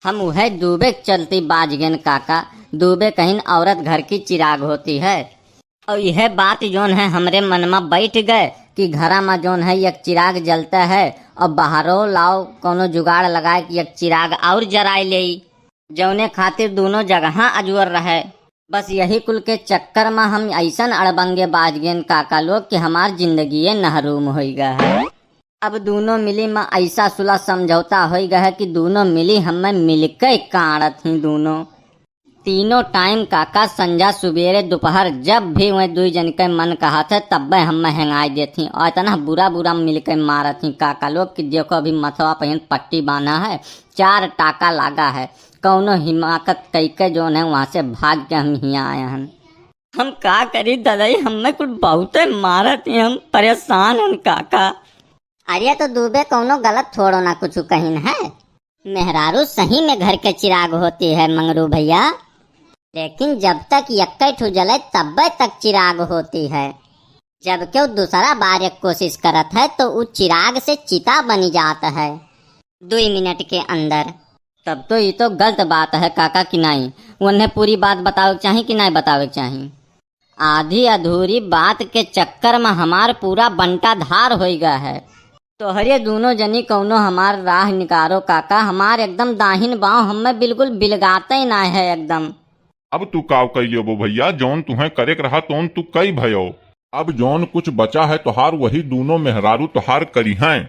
हम वह दूबे चलती बाजगन काका। दूबे कहीं औरत घर की चिराग होती है। और यह बात जोन है हमरे मन में बैठ गए कि घरा में जोन है एक चिराग जलता है और बाहरों लाओ कोनो जुगाड़ लगाए कि एक चिराग और जराए ले, जौने खातिर दोनों जगह अजवर रहे। बस यही कुल के चक्कर में हम ऐसन अड़बंगे बाजगेन काका लोग कि हमार जिंदगी नहरूम हो गया है। अब दोनों मिली में ऐसा सुलह समझौता हो गया है कि दोनों मिली हमें मिलके काटत ही। दोनों तीनों टाइम काका संजा सुबेरे दोपहर जब भी वह दुई जन के मन कहा थे तब हमें हेंगाई देती और इतना बुरा बुरा मिलके मारत ही काका लोग कि देखो अभी मथवा पहन पट्टी बांधा है, 4 टाका लागा है। कौनो हिमाकत कई के जो है वहाँ से भाग के हम यहाँ आए हैं। हम का करी दादाई, हमें कुछ बहुत मारत ही, हम परेशान हैं काका। अरे तो दूबे कौनो गलत थोड़ो ना कुछ कहीं है। मेहरारू सही में घर के चिराग होती है मंगरू भैया, लेकिन जब तक यक्के ठू जले तब तक चिराग होती है। जब क्यों दूसरा बार एक कोशिश करत है तो उस चिराग से चिता बनी जाता है 2 मिनट के अंदर। तब तो ये तो गलत बात है काका कि नहीं। उन्हें पूरी बात बतावे चाहिए कि नहीं बतावे चाहिए। आधी अधूरी बात के चक्कर में हमार पूरा बंटा धार हो गया है। तो हरे दोनों जनी कौनो हमार राह निकारो काका। हमार एकदम दाहिन बाँव हमें बिल्कुल बिलगाते ही ना है एकदम। अब तू काव कहियो बो भैया, जौन तुम्हें करे रहा तोन तू कई भयो। अब जौन कुछ बचा है तोहार वही दोनों मेहरारू तोहार करी हैं।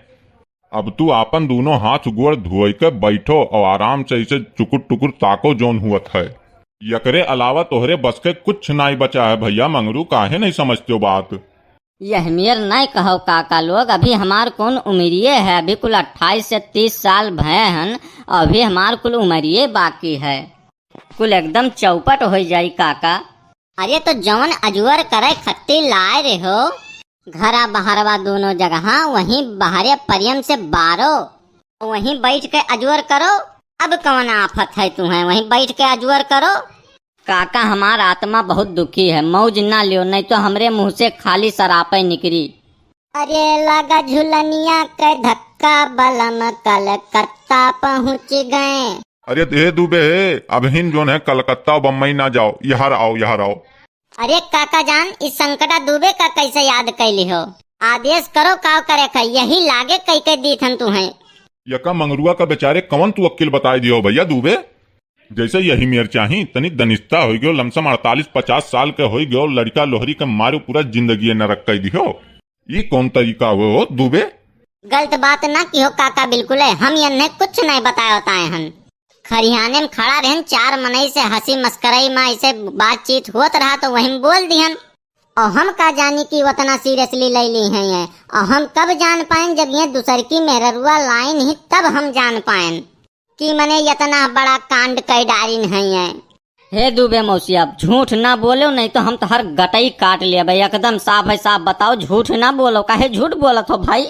अब तू आपन दोनों हाथ गोड़ धोई के बैठो और आराम से इसे चुकुर टुकुर ताको जौन हुआ है। यकरे अलावा तोहरे बस के कुछ नहीं बचा है भैया। मंगरू काहे नहीं समझते हो बात? यह मेर नहीं कहो काका लोग, अभी हमार कौन उम्रिये है। अभी कुल 28 से 30 साल भय हन, अभी हमार कुल उम्रिये बाकी है। कुल एकदम चौपट हो जाई काका। अरे तो जौन अजवर करे खत्ती लाए रे हो, घरा बहरवा दोनों जगह वहीं बाहरे परियम से बारो, वहीं बैठ के अजवर करो। अब कौन आफत है तुम्हें, वहीं बैठ के अजवर करो। काका हमार आत्मा बहुत दुखी है, मौज ना लियो नहीं तो हमरे मुंह से खाली सरापे निकली। अरे लगा झुलनिया के धक्का बलम कलकत्ता पहुँच गए। अरे दे दुबे अबहिन जोन है कलकत्ता और बम्बई ना जाओ, यहाँ आओ यहाँ आओ। अरे काका जान, इस संकटा दुबे का कैसे याद कैली हो? आदेश करो का करे का, यही लागे कई के दी थन तुम्हें। यका मंगरुआ का बेचारे कवन तू अक्ल बताई दियो भैया दुबे। जैसे यही मेर चाही तनिक दनिस्ता हो गयो, लमसम 48-50 साल के हो गयो, लड़का लोहरी के मारो पूरा जिंदगी नरक कर दियो। ये कौन तरीका हो दुबे? गलत बात ना की हो काका, बिल्कुल है। हम इन्हें कुछ नहीं बताए होता है। खरियाने में खड़ा रहन, 4 मनई से हंसी मस्कराई में ऐसे बातचीत होत रहा तो वहीं बोल दिहन। और हम का जानी कि उतना सीरियसली ले ली है ये। और हम कब जान पाएं जब ये दूसर की मेहरुआ लाइन ही, तब हम जान पाएं कि मने इतना बड़ा कांड कई डारिन है ये। हे दुबे मौसी, अब झूठ ना बोलो नहीं तो हम तो हर गटई काट लिया भाई। एकदम साफ है, साफ बताओ, झूठ ना बोलो। काहे झूठ बोलो तो भाई?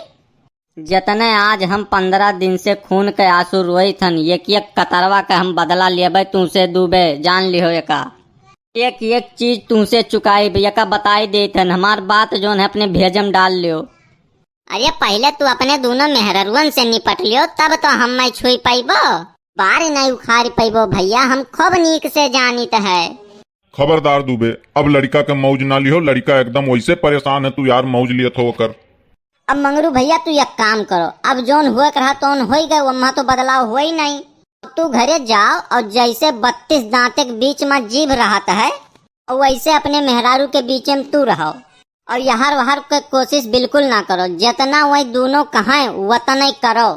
जितने आज हम 15 दिन से खून के आंसू रोई थन, एक कतरवा का हम बदला लिए तुमसे दुबे, जान लियो। एक चीज तुमसे चुकाई भैया बताई दे थन। हमार बात जो है अपने भेजम डाल लियो। अरे पहले तू अपने दोनों मेहरुअन से निपट लियो, तब तो हम मैं छुई पाइबो, बार नहीं उखाड़ पाइबो भैया। हम खूब नीक से जानित है। खबरदार दुबे, अब लड़का के मौज ना लियो। लड़का एकदम वैसे परेशान है, तू यार मौज लिया थो कर। अब मंगरू भैया तू एक काम करो, अब जोन हुए रहा तो हो गए, वहाँ तो बदलाव हुआ ही नहीं। तू घरे जाओ और जैसे 32 दांते के बीच में जीभ रहता है और वैसे अपने मेहरारू के बीच में तू रहो। और यहाँ वहां के कोशिश बिल्कुल ना करो, जितना वही दोनों कहा वतना ही करो,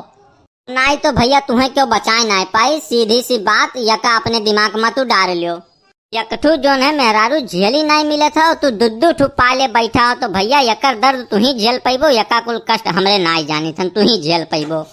नहीं तो भैया तुम्हें क्यों बचाए ना पाई। सीधी सी बात, यका अपने दिमाग में तू डाल लियो। यकठू जो है मेहरारू झेली नहीं मिले था, तू दुद्दू ठू पाले बैठा हो तो भैया यकर दर्द तू ही झेल पैबो, यका कुल कष्ट हमरे नाई जानी थन, तू ही झेल पैबो।